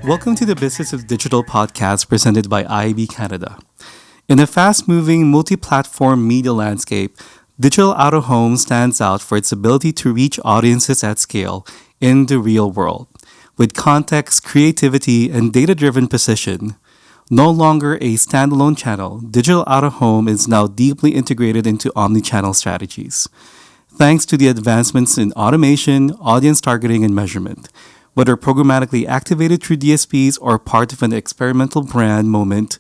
Welcome to the Business of Digital podcast presented by IAB Canada. In a fast-moving, multi-platform media landscape, digital out-of-home stands out for its ability to reach audiences at scale in the real world. With context, creativity, and data-driven precision, no longer a standalone channel, digital out-of-home is now deeply integrated into omnichannel strategies. Thanks to the advancements in automation, audience targeting, and measurement, whether programmatically activated through DSPs or part of an experimental brand moment,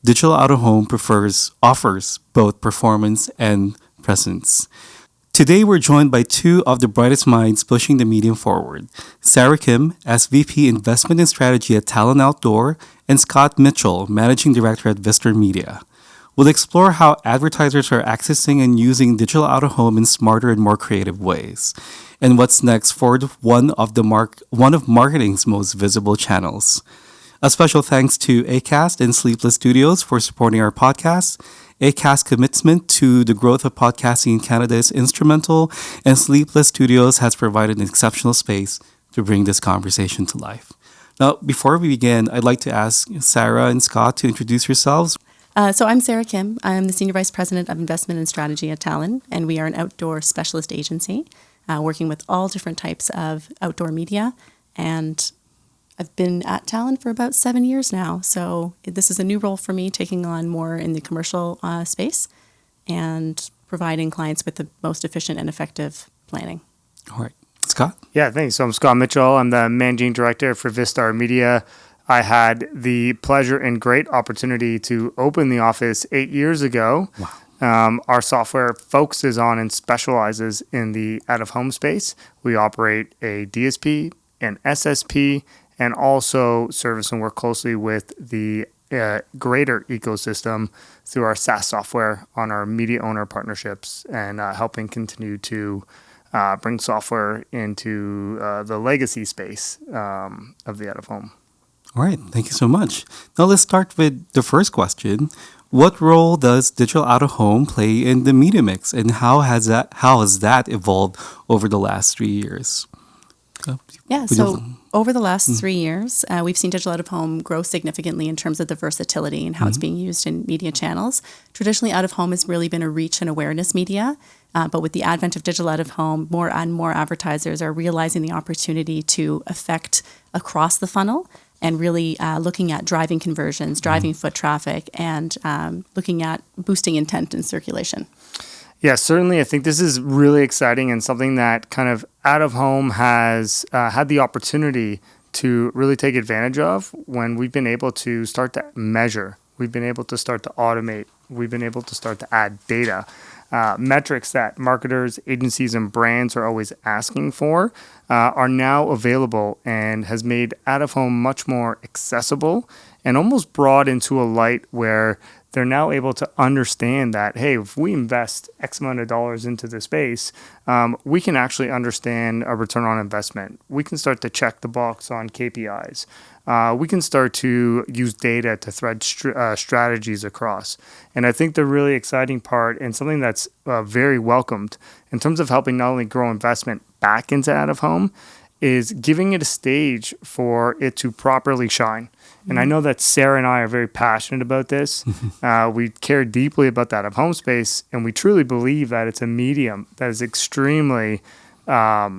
digital out-of-home offers both performance and presence. Today, we're joined by two of the brightest minds pushing the medium forward, Sarah Kim, SVP Investment and Strategy at Talon Outdoor, and Scott Mitchell, Managing Director at Vistar Media. We'll explore how advertisers are accessing and using digital out-of-home in smarter and more creative ways, and what's next for one of marketing's most visible channels. A special thanks to Acast and Sleepless Studios for supporting our podcast. Acast's commitment to the growth of podcasting in Canada is instrumental, and Sleepless Studios has provided an exceptional space to bring this conversation to life. Now, before we begin, I'd like to ask Sarah and Scott to introduce yourselves. So I'm Sarah Kim. I'm the Senior Vice President of Investment and Strategy at Talon, and we are an outdoor specialist agency working with all different types of outdoor media. And I've been at Talon for about 7 years now. So this is a new role for me, taking on more in the commercial space and providing clients with the most efficient and effective planning. All right. Scott? Yeah, thanks. So I'm Scott Mitchell. I'm the Managing Director for Vistar Media. I had the pleasure and great opportunity to open the office 8 years ago. Wow. Our software focuses on and specializes in the out-of-home space. We operate a DSP, an SSP, and also service and work closely with the greater ecosystem through our SaaS software on our media owner partnerships and helping continue to bring software into the legacy space of the out-of-home. All right. Thank you so much. Now let's start with the first question. What role does digital out-of-home play in the media mix, and how has that evolved over the last 3 years? Over the last 3 years, we've seen digital out-of-home grow significantly in terms of the versatility and how it's being used in media channels. Traditionally, out-of-home has really been a reach and awareness media, but with the advent of digital out-of-home, more and more advertisers are realizing the opportunity to affect across the funnel and really looking at driving conversions, driving foot traffic, and looking at boosting intent and circulation. Yeah, certainly. I think this is really exciting and something that kind of out-of-home has had the opportunity to really take advantage of when we've been able to start to measure. We've been able to start to automate. We've been able to start to add data. Metrics that marketers, agencies, and brands are always asking for are now available and has made out-of-home much more accessible and almost brought into a light where they're now able to understand that, hey, if we invest X amount of dollars into the space, we can actually understand a return on investment. We can start to check the box on KPIs. We can start to use data to thread strategies across. And I think the really exciting part and something that's very welcomed in terms of helping not only grow investment back into out-of-home is giving it a stage for it to properly shine. And I know that Sarah and I are very passionate about this. We care deeply about that out-of-home space, and we truly believe that it's a medium that is extremely, I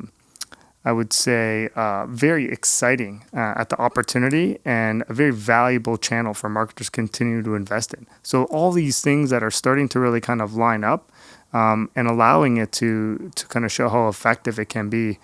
would say, very exciting at the opportunity and a very valuable channel for marketers to continue to invest in. So all these things that are starting to really kind of line up and allowing it to kind of show how effective it can be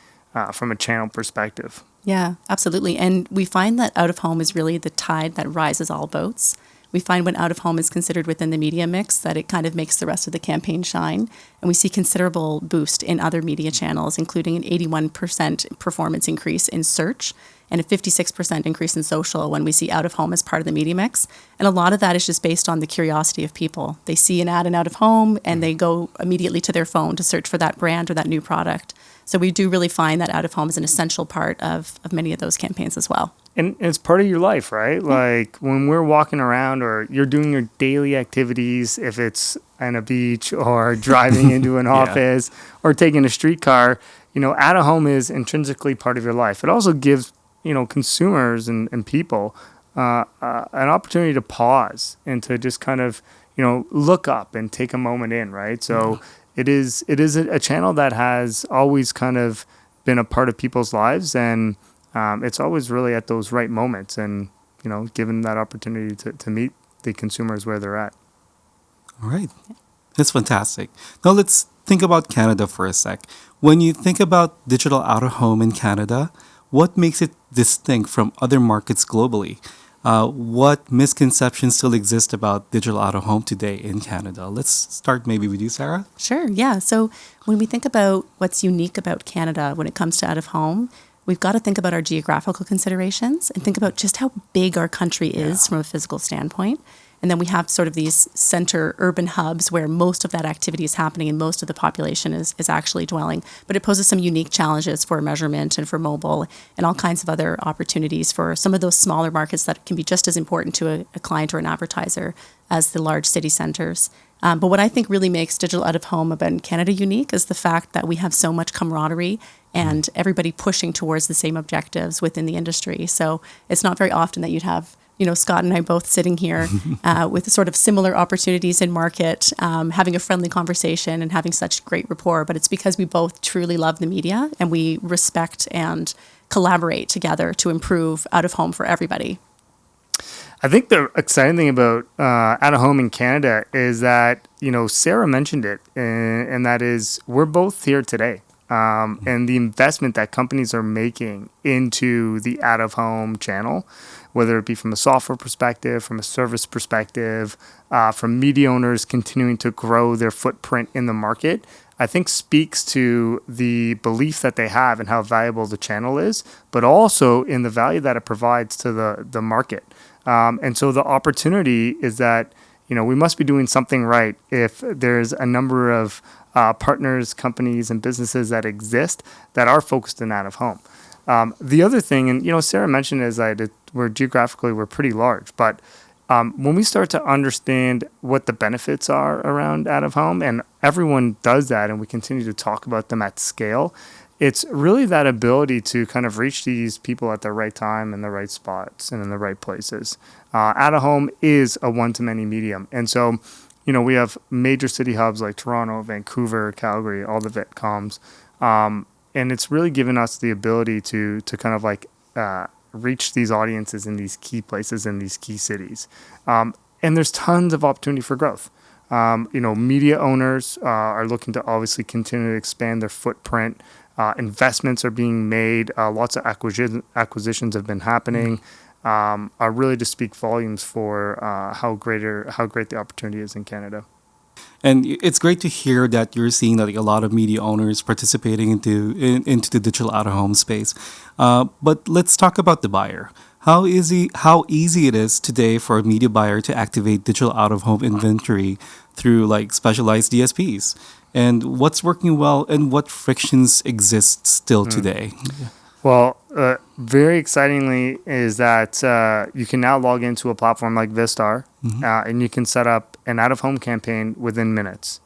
from a channel perspective. Yeah, absolutely. And we find that out-of-home is really the tide that rises all boats. We find when out-of-home is considered within the media mix that it kind of makes the rest of the campaign shine. And we see considerable boost in other media channels, including an 81% performance increase in search and a 56% increase in social when we see out-of-home as part of the media mix. And a lot of that is just based on the curiosity of people. They see an ad in out-of-home and they go immediately to their phone to search for that brand or that new product. So we do really find that out of home is an essential part of many of those campaigns as well. And it's part of your life, right? Like when we're walking around or you're doing your daily activities, if it's on a beach or driving into an office or taking a streetcar, out of home is intrinsically part of your life. It also gives, consumers and people an opportunity to pause and to just kind of, look up and take a moment in, right? So it is a channel that has always kind of been a part of people's lives, and it's always really at those right moments and, given that opportunity to meet the consumers where they're at. All right. That's fantastic. Now let's think about Canada for a sec. When you think about digital out-of-home in Canada, what makes it distinct from other markets globally? What misconceptions still exist about digital out-of-home today in Canada? Let's start maybe with you, Sarah. Sure, yeah. So when we think about what's unique about Canada when it comes to out-of-home, we've got to think about our geographical considerations and think about just how big our country is from a physical standpoint. And then we have sort of these center urban hubs where most of that activity is happening and most of the population is actually dwelling. But it poses some unique challenges for measurement and for mobile and all kinds of other opportunities for some of those smaller markets that can be just as important to a client or an advertiser as the large city centers. But what I think really makes digital out-of-home about Canada unique is the fact that we have so much camaraderie and everybody pushing towards the same objectives within the industry. So it's not very often that you'd have Scott and I both sitting here with sort of similar opportunities in market, having a friendly conversation and having such great rapport. But it's because we both truly love the media and we respect and collaborate together to improve out of home for everybody. I think the exciting thing about out of home in Canada is that, Sarah mentioned it, and that is we're both here today. And the investment that companies are making into the out of home channel, whether it be from a software perspective, from a service perspective, from media owners continuing to grow their footprint in the market, I think speaks to the belief that they have and how valuable the channel is, but also in the value that it provides to the market. And so the opportunity is that, we must be doing something right if there's a number of partners, companies, and businesses that exist that are focused in out of home. The other thing, and Sarah mentioned is that we're pretty large, but when we start to understand what the benefits are around out of home, and everyone does that, and we continue to talk about them at scale, it's really that ability to kind of reach these people at the right time in the right spots and in the right places. Out of home is a one-to-many medium, and so we have major city hubs like Toronto, Vancouver, Calgary, all the VitComs. And it's really given us the ability to kind of like reach these audiences in these key places in these key cities. And there's tons of opportunity for growth. Media owners are looking to obviously continue to expand their footprint. Investments are being made. Lots of acquisitions have been happening. Are really to speak volumes for how great the opportunity is in Canada. And it's great to hear that you're seeing that a lot of media owners participating into the digital out-of-home space. But let's talk about the buyer. How easy it is today for a media buyer to activate digital out-of-home inventory through like specialized DSPs, and what's working well and what frictions exist still today. Well, very excitingly is that you can now log into a platform like Vistar, and you can set up an out-of-home campaign within minutes.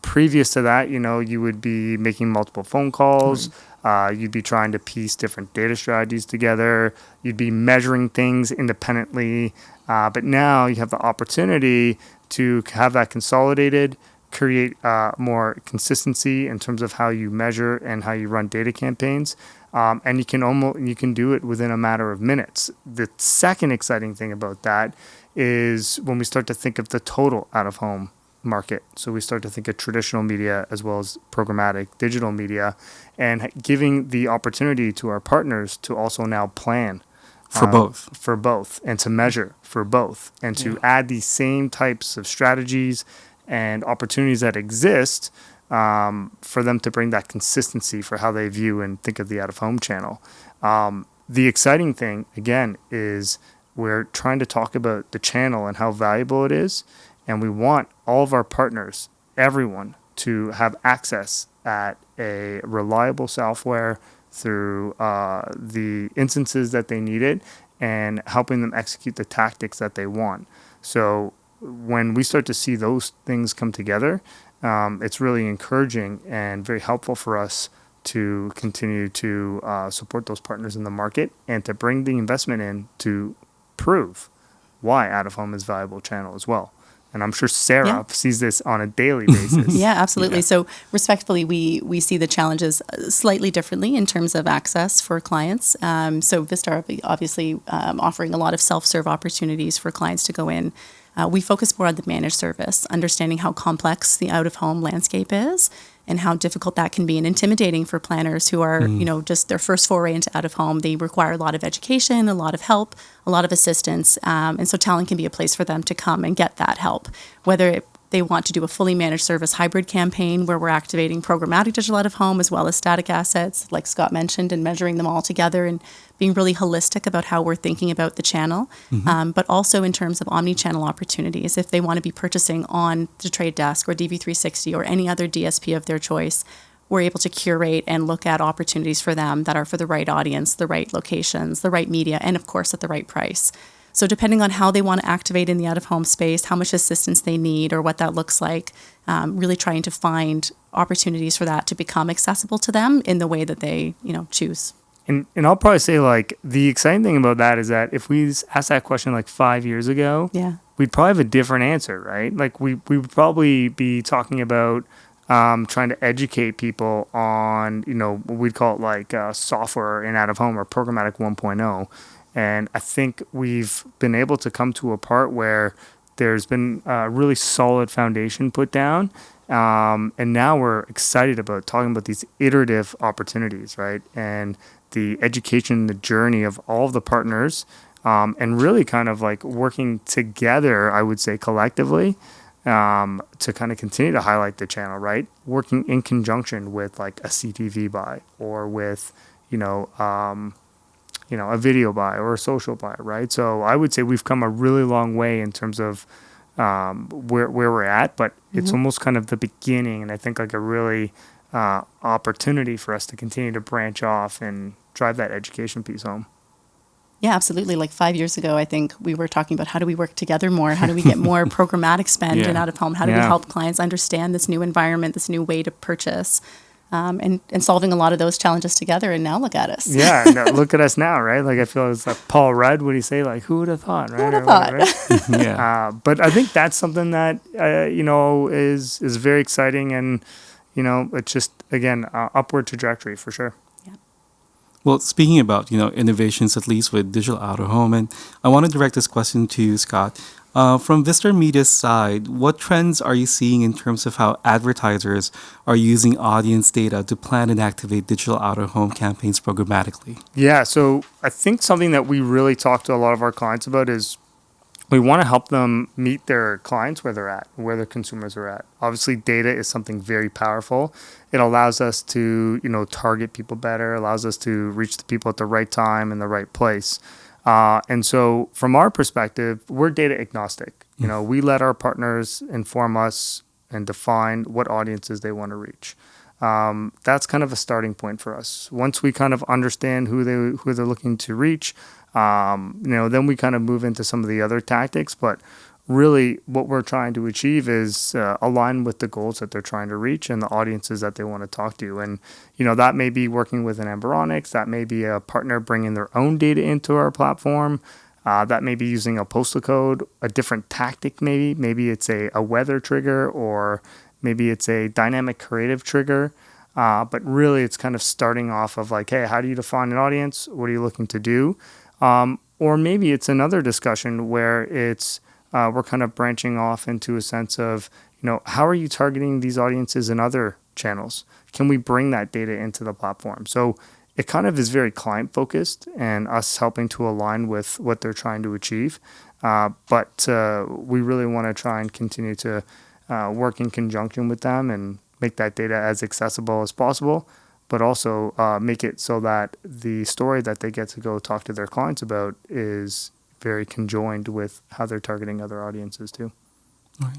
Previous to that, you would be making multiple phone calls. You'd be trying to piece different data strategies together. You'd be measuring things independently. But now you have the opportunity to have that consolidated, create more consistency in terms of how you measure and how you run data campaigns. And you can do it within a matter of minutes. The second exciting thing about that is when we start to think of the total out-of-home market. So we start to think of traditional media as well as programmatic digital media, and giving the opportunity to our partners to also now plan for both, and to measure for both, and to add these same types of strategies and opportunities that exist for them to bring that consistency for how they view and think of the out-of-home channel. The exciting thing, again, is we're trying to talk about the channel and how valuable it is, and we want all of our partners, everyone, to have access at a reliable software through the instances that they needed and helping them execute the tactics that they want. So when we start to see those things come together, it's really encouraging and very helpful for us to continue to support those partners in the market and to bring the investment in to prove why out-of-home is a valuable channel as well. And I'm sure Sarah sees this on a daily basis. Yeah, absolutely. Yeah. So respectfully, we see the challenges slightly differently in terms of access for clients. So Vistar obviously offering a lot of self-serve opportunities for clients to go in. We focus more on the managed service, understanding how complex the out-of-home landscape is and how difficult that can be and intimidating for planners who are, just their first foray into out-of-home. They require a lot of education, a lot of help, a lot of assistance. And so Talon can be a place for them to come and get that help, whether they want to do a fully managed service hybrid campaign where we're activating programmatic digital out-of-home as well as static assets, like Scott mentioned, and measuring them all together and being really holistic about how we're thinking about the channel, but also in terms of omnichannel opportunities. If they want to be purchasing on the Trade Desk or DV360 or any other DSP of their choice, we're able to curate and look at opportunities for them that are for the right audience, the right locations, the right media, and of course at the right price. So depending on how they want to activate in the out-of-home space, how much assistance they need or what that looks like, really trying to find opportunities for that to become accessible to them in the way that they, choose. And I'll probably say, like, the exciting thing about that is that if we asked that question like 5 years ago, we'd probably have a different answer, right? Like we would probably be talking about trying to educate people on, what we'd call it like software in out-of-home or programmatic 1.0. And I think we've been able to come to a part where there's been a really solid foundation put down. And now we're excited about talking about these iterative opportunities, right? And the education, the journey of all of the partners, and really kind of like working together, I would say collectively, to kind of continue to highlight the channel, right? Working in conjunction with like a CTV buy or with, a video buy or a social buy, right? So I would say we've come a really long way in terms of where we're at, but it's almost kind of the beginning, and I think like a really opportunity for us to continue to branch off and drive that education piece home. Yeah, absolutely. Like 5 years ago, I think we were talking about how do we work together more? How do we get more programmatic spend in out-of-home? How do we help clients understand this new environment, this new way to purchase? And solving a lot of those challenges together, and now look at us. Yeah, no, look at us now, right? Like I feel it's like Paul Rudd would he say like, "Who would have thought?" Right? Who would have thought? Right? But I think that's something that is very exciting, and it's just again upward trajectory for sure. Yeah. Well, speaking about innovations, at least with digital out-of-home, and I want to direct this question to you, Scott. From Vistar Media's side, what trends are you seeing in terms of how advertisers are using audience data to plan and activate digital out-of-home campaigns programmatically? Yeah, so I think something that we really talk to a lot of our clients about is we want to help them meet their clients where they're at, where their consumers are at. Obviously, data is something very powerful. It allows us to, target people better, allows us to reach the people at the right time in the right place. And so from our perspective, we're data agnostic. We let our partners inform us and define what audiences they want to reach. That's kind of a starting point for us. Once we kind of understand who they're looking to reach, then we kind of move into some of the other tactics. But really what we're trying to achieve is align with the goals that they're trying to reach and the audiences that they want to talk to. And, that may be working with an Embryonics, that may be a partner bringing their own data into our platform, that may be using a postal code, a different tactic maybe. Maybe it's a weather trigger, or maybe it's a dynamic creative trigger. But really it's kind of starting off of like, hey, how do you define an audience? What are you looking to do? Or maybe it's another discussion where it's we're kind of branching off into a sense of, how are you targeting these audiences in other channels? Can we bring that data into the platform? So it kind of is very client focused and us helping to align with what they're trying to achieve. But we really want to try and continue to work in conjunction with them and make that data as accessible as possible, but also make it so that the story that they get to go talk to their clients about is very conjoined with how they're targeting other audiences too. All right.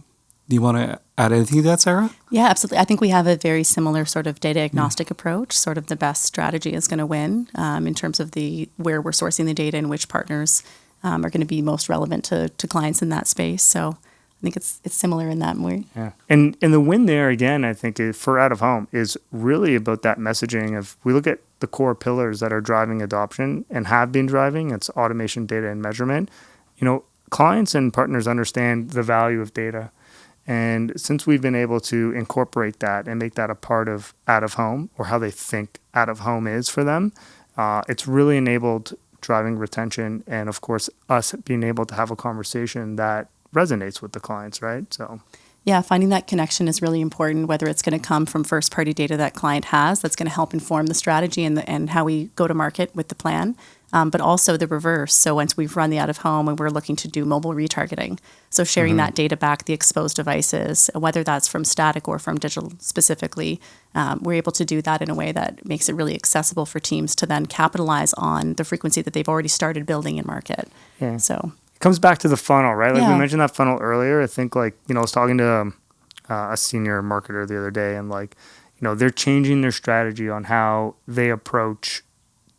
Do you want to add anything to that, Sarah? Yeah, absolutely. I think we have a very similar sort of data agnostic approach. Sort of the best strategy is going to win in terms of where we're sourcing the data and which partners are going to be most relevant to clients in that space. So I think it's similar in that way. Yeah. And the win there, again, I think for out of home is really about that messaging of, we look at the core pillars that are driving adoption and have been driving. It's automation, data, and measurement. Clients and partners understand the value of data. And since we've been able to incorporate that and make that a part of out of home, or how they think out of home is for them, it's really enabled driving retention, and of course us being able to have a conversation that resonates with the clients, right? So yeah, finding that connection is really important, whether it's going to come from first-party data that client has that's going to help inform the strategy and how we go to market with the plan, but also the reverse. So once we've run the out-of-home and we're looking to do mobile retargeting, so sharing that data back, the exposed devices, whether that's from static or from digital specifically, we're able to do that in a way that makes it really accessible for teams to then capitalize on the frequency that they've already started building in market. Yeah. So comes back to the funnel, right? Like Yeah. we mentioned that funnel earlier. I think I was talking to a senior marketer the other day, and they're changing their strategy on how they approach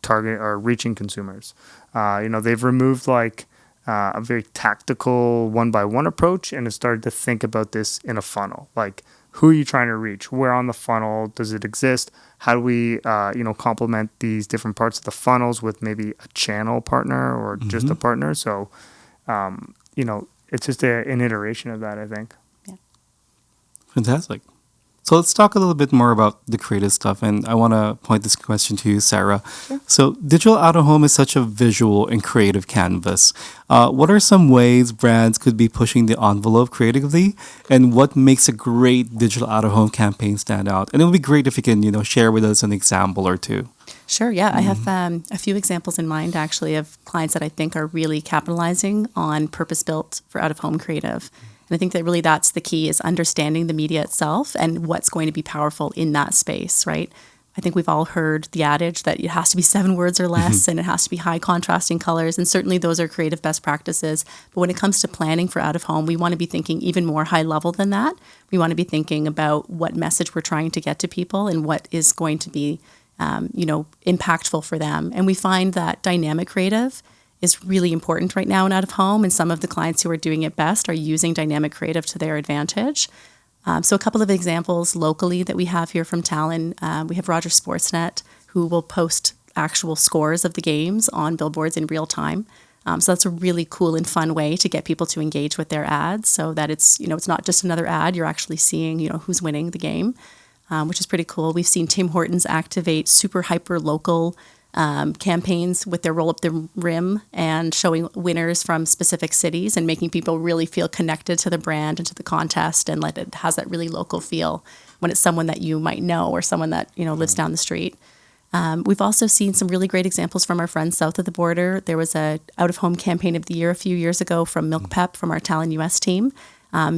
target or reaching consumers. They've removed a very tactical one-by-one approach and have started to think about this in a funnel. Like, who are you trying to reach? Where on the funnel does it exist? How do we, complement these different parts of the funnels with maybe a channel partner or just a partner? So, it's just an iteration of that, I think. Fantastic. So let's talk a little bit more about the creative stuff. And I want to point this question to you, Sarah. Sure. So digital out-of-home is such a visual and creative canvas. What are some ways brands could be pushing the envelope creatively? And what makes a great digital out-of-home campaign stand out? And it would be great if you can, share with us an example or two. Sure, yeah. I have a few examples in mind, actually, of clients that I think are really capitalizing on purpose-built for out-of-home creative. And I think that really that's the key, is understanding the media itself and what's going to be powerful in that space, right? I think we've all heard the adage that it has to be 7 words or less and it has to be high contrasting colors. And certainly those are creative best practices. But when it comes to planning for out of home, we want to be thinking even more high level than that. We want to be thinking about what message we're trying to get to people and what is going to be, impactful for them. And we find that dynamic creative is really important right now in out of home. And some of the clients who are doing it best are using dynamic creative to their advantage. So a couple of examples locally that we have here from Talon. We have Rogers Sportsnet, who will post actual scores of the games on billboards in real time. So that's a really cool and fun way to get people to engage with their ads, so that it's not just another ad. You're actually seeing who's winning the game, which is pretty cool. We've seen Tim Hortons activate super hyper local campaigns with their roll up the rim and showing winners from specific cities and making people really feel connected to the brand and to the contest, and it has that really local feel when it's someone that you might know or someone that lives down the street. We've also seen some really great examples from our friends south of the border. There was a out-of-home campaign of the year a few years ago from Milk Pep from our Talon US team.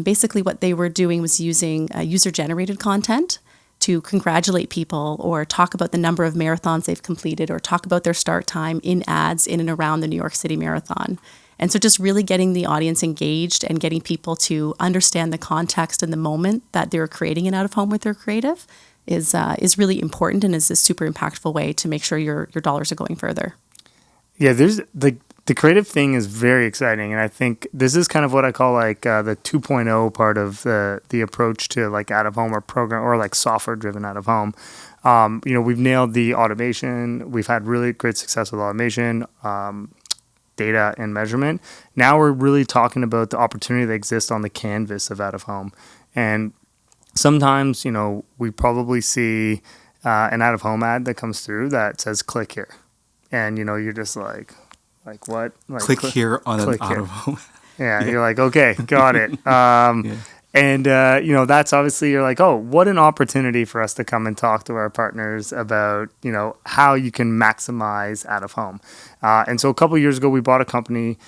Basically what they were doing was using user-generated content to congratulate people or talk about the number of marathons they've completed or talk about their start time in ads in and around the New York City Marathon. And so just really getting the audience engaged and getting people to understand the context and the moment that they're creating an out-of-home with their creative is really important, and is a super impactful way to make sure your dollars are going further. Yeah, there's the creative thing is very exciting, and I think this is kind of what I call the 2.0 part of the approach to out of home or program or software driven out of home. We've nailed the automation. We've had really great success with automation, data and measurement. Now we're really talking about the opportunity that exists on the canvas of out of home, and sometimes we probably see an out of home ad that comes through that says "click here," and you're just like what? Click here on click an here. out-of-home. Yeah, you're like, okay, got it. And, that's obviously, you're like, oh, what an opportunity for us to come and talk to our partners about, how you can maximize out of home. And so a couple of years ago, we bought a company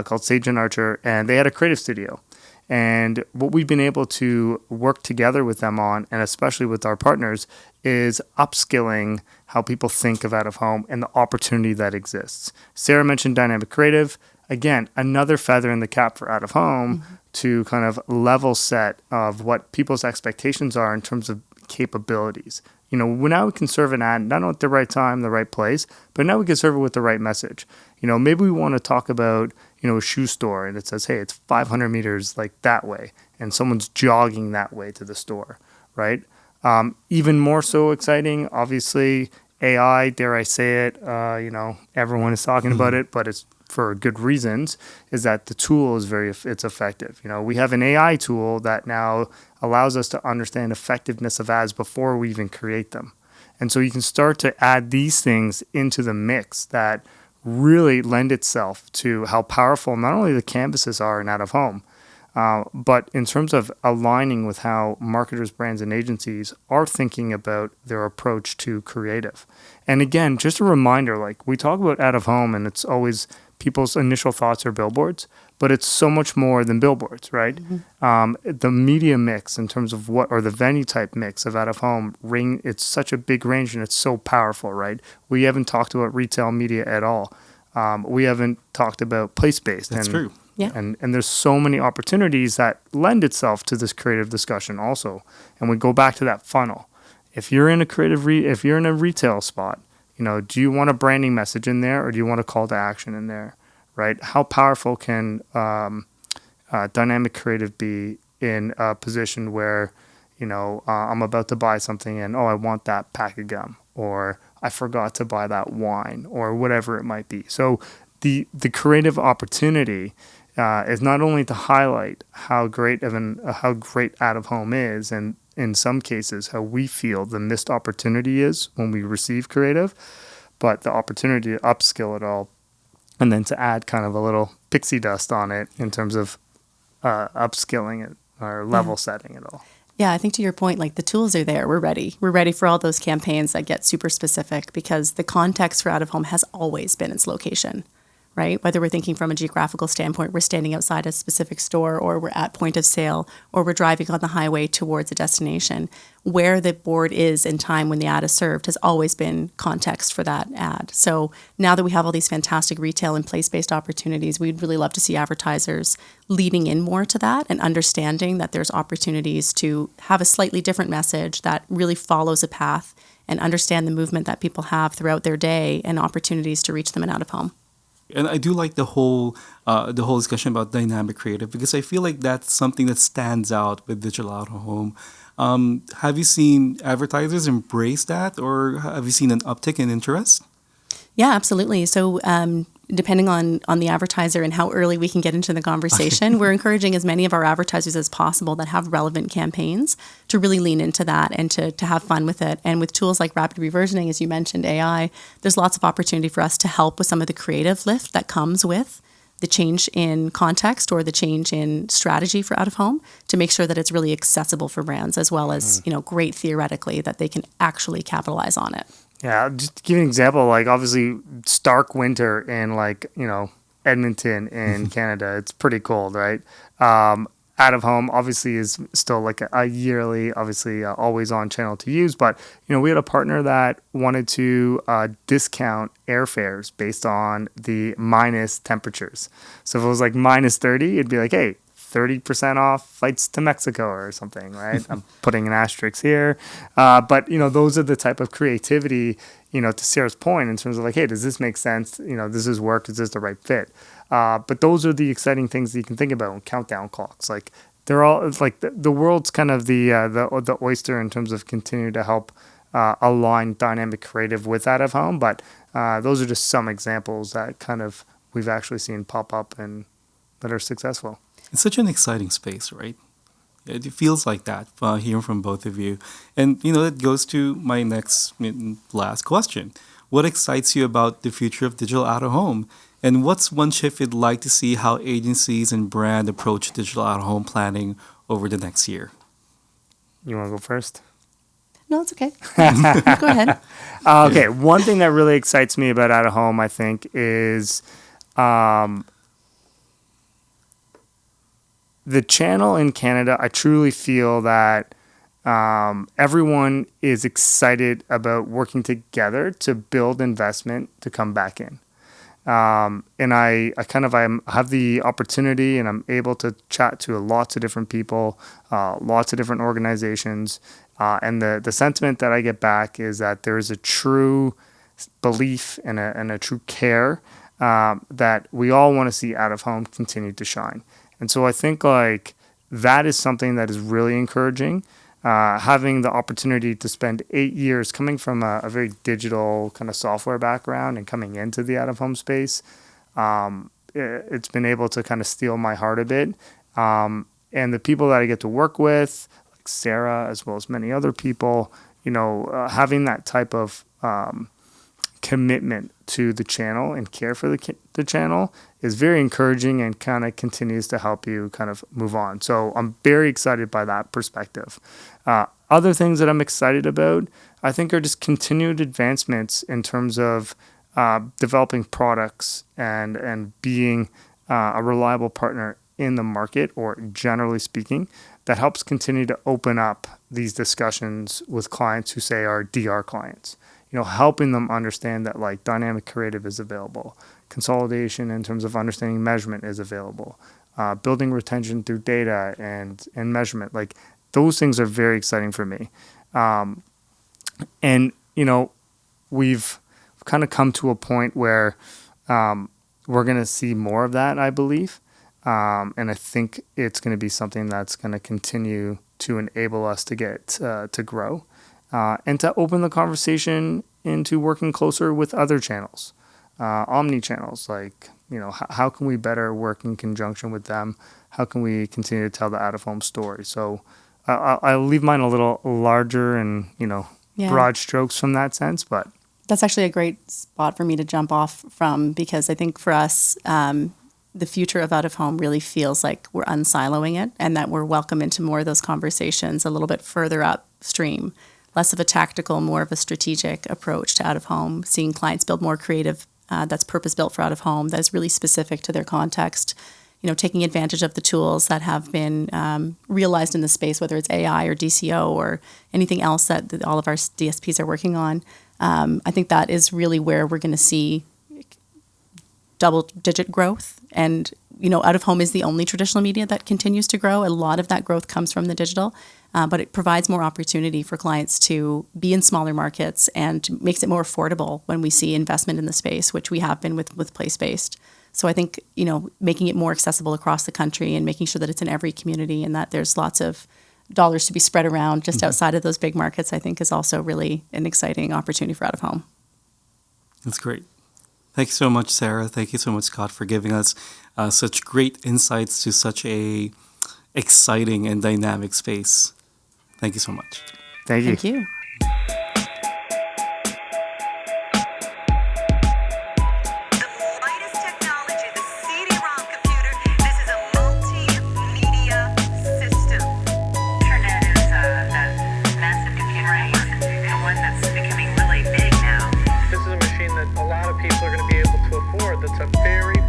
called Sage and Archer, and they had a creative studio. And what we've been able to work together with them on, and especially with our partners, is upskilling how people think of out of home and the opportunity that exists. Sarah mentioned dynamic creative. again, another feather in the cap for out of home to kind of level set of what people's expectations are in terms of capabilities. Now we can serve an ad, not at the right time, the right place, but now we can serve it with the right message. Maybe we want to talk about, a shoe store and it says, hey, it's 500 meters like that way. And someone's jogging that way to the store, right? Even more so exciting, obviously, AI, dare I say it, everyone is talking about it, but it's for good reasons, is that the tool is it's effective. We have an AI tool that now allows us to understand effectiveness of ads before we even create them. And so you can start to add these things into the mix that really lend itself to how powerful not only the canvases are in out of home, but in terms of aligning with how marketers, brands, and agencies are thinking about their approach to creative. And again, just a reminder, like we talk about out of home and it's always people's initial thoughts are billboards, but it's so much more than billboards, right? The media mix in terms of or the venue type mix of out of home it's such a big range and it's so powerful, right? We haven't talked about retail media at all. We haven't talked about place-based. That's true. Yeah. And there's so many opportunities that lend itself to this creative discussion also. And we go back to that funnel. If you're in a if you're in a retail spot, do you want a branding message in there or do you want a call to action in there, right? How powerful can dynamic creative be in a position where, I'm about to buy something and, I want that pack of gum, or I forgot to buy that wine, or whatever it might be. So the creative opportunity is not only to highlight how great out of home is, and in some cases how we feel the missed opportunity is when we receive creative, but the opportunity to upskill it all and then to add kind of a little pixie dust on it in terms of upskilling it or level setting it all. Yeah, I think to your point, like the tools are there. We're ready. We're ready for all those campaigns that get super specific because the context for out of home has always been its location, right? Whether we're thinking from a geographical standpoint, we're standing outside a specific store, or we're at point of sale, or we're driving on the highway towards a destination. Where the board is in time when the ad is served has always been context for that ad. So now that we have all these fantastic retail and place-based opportunities, we'd really love to see advertisers leading in more to that and understanding that there's opportunities to have a slightly different message that really follows a path and understand the movement that people have throughout their day and opportunities to reach them in out of home. And I do like the whole discussion about dynamic creative because I feel like that's something that stands out with digital out of home. Have you seen advertisers embrace that, or have you seen an uptick in interest? Yeah, absolutely. So depending on the advertiser and how early we can get into the conversation, we're encouraging as many of our advertisers as possible that have relevant campaigns to really lean into that and to have fun with it. And with tools like rapid reversioning, as you mentioned, AI, there's lots of opportunity for us to help with some of the creative lift that comes with the change in context or the change in strategy for out of home to make sure that it's really accessible for brands as well as, great theoretically that they can actually capitalize on it. Yeah, just to give you an example, like obviously stark winter in Edmonton in Canada, it's pretty cold, right? Out of home obviously is still like a yearly, obviously always on channel to use. But, we had a partner that wanted to discount airfares based on the minus temperatures. So if it was like minus 30, it'd be like, hey, 30% off flights to Mexico or something, right? I'm putting an asterisk here. But, those are the type of creativity, to Sarah's point in terms of like, hey, does this make sense? Does this work? Is this the right fit? But those are the exciting things that you can think about. Countdown clocks, like they're all it's like the world's kind of the oyster in terms of continuing to help align dynamic creative with out of home. But those are just some examples that kind of we've actually seen pop up and that are successful. It's such an exciting space, right? It feels like that hearing from both of you. And, that goes to my last question. What excites you about the future of digital out of home? And what's one shift you'd like to see how agencies and brand approach digital out of home planning over the next year? You want to go first? No, it's okay. Go ahead. Okay. One thing that really excites me about out of home, I think, is the channel in Canada. I truly feel that everyone is excited about working together to build investment to come back in. And I have the opportunity, and I'm able to chat to lots of different people, lots of different organizations. And the sentiment that I get back is that there is a true belief and a true care that we all want to see out of home continue to shine. And so I think like that is something that is really encouraging. Having the opportunity to spend 8 years coming from a very digital kind of software background and coming into the out-of-home space, it's been able to kind of steal my heart a bit. And the people that I get to work with, like Sarah, as well as many other people, having that type of commitment to the channel and care for the channel is very encouraging and kind of continues to help you kind of move on. So I'm very excited by that perspective. Other things that I'm excited about, I think, are just continued advancements in terms of developing products and being a reliable partner in the market, or generally speaking, that helps continue to open up these discussions with clients who say are DR clients. Helping them understand that like dynamic creative is available, consolidation in terms of understanding measurement is available, building retention through data and measurement. Like those things are very exciting for me. And we've kind of come to a point where we're going to see more of that, I believe. And I think it's going to be something that's going to continue to enable us to get to grow. And to open the conversation into working closer with other channels, omnichannels. Like, how can we better work in conjunction with them? How can we continue to tell the out-of-home story? So I'll leave mine a little larger and, broad strokes from that sense. But that's actually a great spot for me to jump off from, because I think for us, the future of out-of-home really feels like we're unsiloing it and that we're welcome into more of those conversations a little bit further upstream. Less of a tactical, more of a strategic approach to out-of-home, seeing clients build more creative that's purpose-built for out-of-home, that is really specific to their context, taking advantage of the tools that have been realized in the space, whether it's AI or DCO or anything else that all of our DSPs are working on. I think that is really where we're going to see double-digit growth. And, out-of-home is the only traditional media that continues to grow. A lot of that growth comes from the digital. But it provides more opportunity for clients to be in smaller markets and makes it more affordable when we see investment in the space, which we have been with place-based. So I think, making it more accessible across the country and making sure that it's in every community and that there's lots of dollars to be spread around just outside of those big markets, I think is also really an exciting opportunity for out-of-home. That's great. Thank you so much, Sarah. Thank you so much, Scott, for giving us such great insights to such a exciting and dynamic space. Thank you so much. Thank you. Thank you. The brightest technology, the CD-ROM computer. This is a multimedia system. Internet is a massive computer, and one that's becoming really big now. This is a machine that a lot of people are going to be able to afford. That's a very